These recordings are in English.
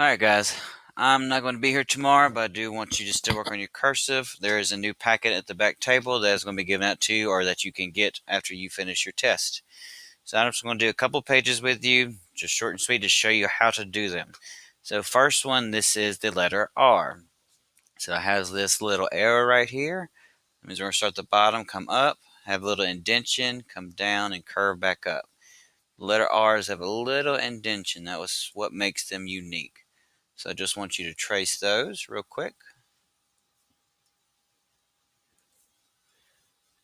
Alright guys, I'm not going to be here tomorrow, but I do want you to still work on your cursive. There is a new packet at the back table that is going to be given out to you or that you can get after you finish your test. So I'm just going to do a couple pages with you, just short and sweet, to show you how to do them. So first one, this is the letter R. So it has this little arrow right here. That means we're going to start at the bottom, come up, have a little indentation, come down, and curve back up. The letter R's have a little indentation. That was what makes them unique. So I just want you to trace those real quick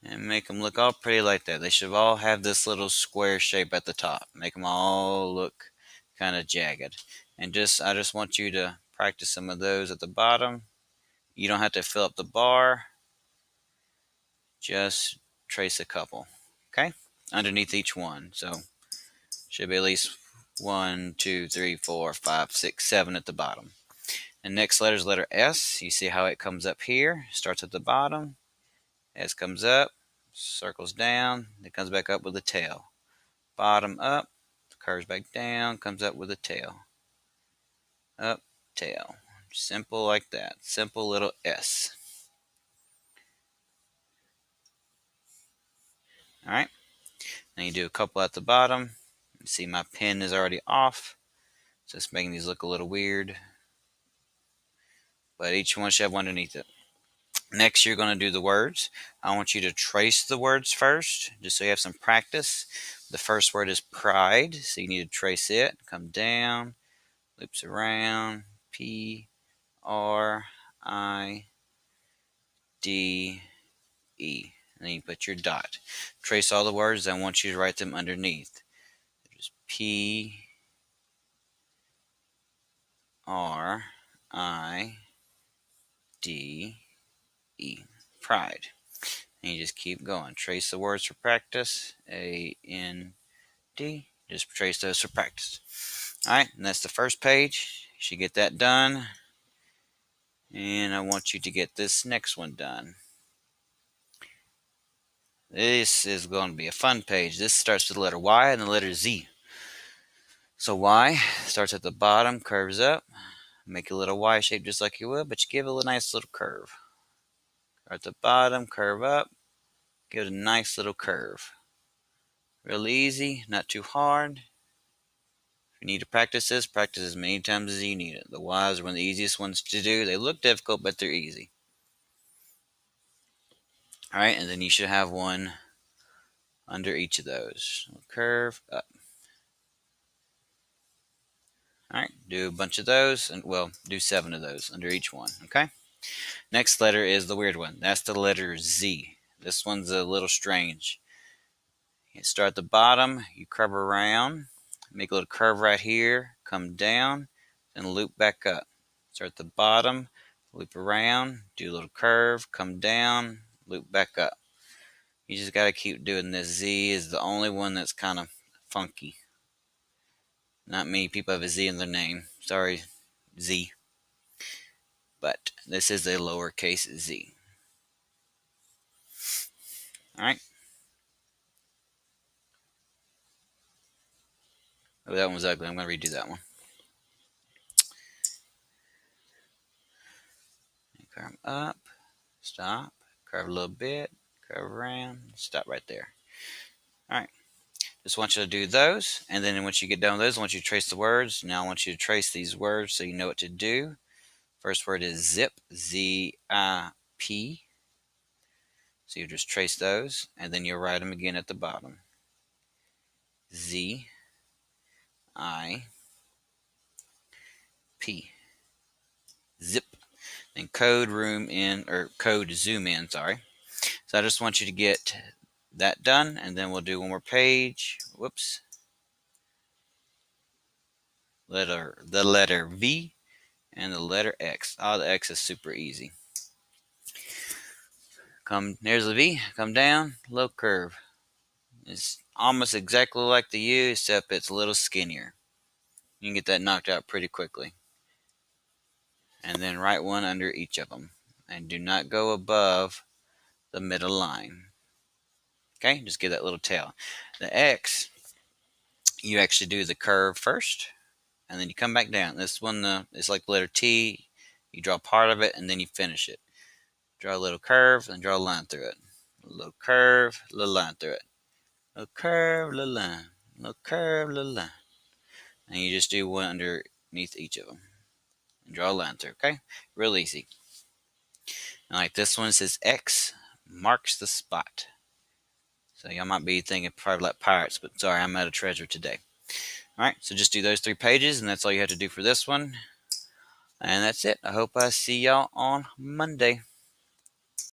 and make them look all pretty like that. They should all have this little square shape at the top. Make them all look kind of jagged. And I just want you to practice some of those at the bottom. You don't have to fill up the bar. Just trace a couple, okay? Underneath each one. So should be at least 1, 2, 3, 4, 5, 6, 7 at the bottom. And next letter is letter S. You see how it comes up here. Starts at the bottom. S comes up, circles down, it comes back up with a tail. Bottom up, curves back down, comes up with a tail. Up, tail. Simple like that. Simple little S. Alright, now you do a couple at the bottom. You see my pen is already off, so it's making these look a little weird. But each one should have one underneath it. Next, you're going to do the words. I want you to trace the words first, just so you have some practice. The first word is pride, so you need to trace it. Come down, loops around, P, R, I, D, E. And then you put your dot. Trace all the words. I want you to write them underneath. There's P, R, I, D, E. Pride. And you just keep going. Trace the words for practice. A, N, D. Just trace those for practice. Alright, and that's the first page. You should get that done. And I want you to get this next one done. This is going to be a fun page. This starts with the letter Y and the letter Z. So Y starts at the bottom, curves up. Make a little Y shape just like you would, but you give it a nice little curve. At the bottom, curve up. Give it a nice little curve. Real easy, not too hard. If you need to practice this, practice as many times as you need it. The Y's are one of the easiest ones to do. They look difficult, but they're easy. Alright, and then you should have one under each of those. Curve up. Alright, do a bunch of those, and well, do 7 of those under each one, okay? Next letter is the weird one. That's the letter Z. This one's a little strange. You start at the bottom, you curve around, make a little curve right here, come down, then loop back up. Start at the bottom, loop around, do a little curve, come down, loop back up. You just got to keep doing this. Z is the only one that's kind of funky. Not many people have a Z in their name. Sorry, Z. But this is a lowercase z. Alright. Oh, that one was ugly. I'm going to redo that one. Curve up, stop, curve a little bit, curve around, stop right there. Alright. Just want you to do those, and then once you get done with those, I want you to trace the words. Now I want you to trace these words so you know what to do. First word is zip, Z-I-P. So you just trace those, and then you'll write them again at the bottom. Z-I-P. Zip. Then code zoom in, sorry. So I just want you to get that done, and then we'll do one more page. Whoops. The letter V and the letter X. Oh, the X is super easy. There's the V. Come down, low curve. It's almost exactly like the U, except it's a little skinnier. You can get that knocked out pretty quickly. And then write one under each of them. And do not go above the middle line. Okay, just give that little tail. The X, you actually do the curve first. and then you come back down. This one is like the letter T. You draw part of it, and then you finish it. Draw a little curve, and draw a line through it. A little curve, a little line through it. A little curve, little line. A little curve, little line. And you just do one underneath each of them. And draw a line through, okay? Real easy. And like this one says X marks the spot. So y'all might be thinking probably like pirates, but sorry, I'm out of treasure today. Alright, so just do those 3 pages, and that's all you have to do for this one. And that's it. I hope I see y'all on Monday.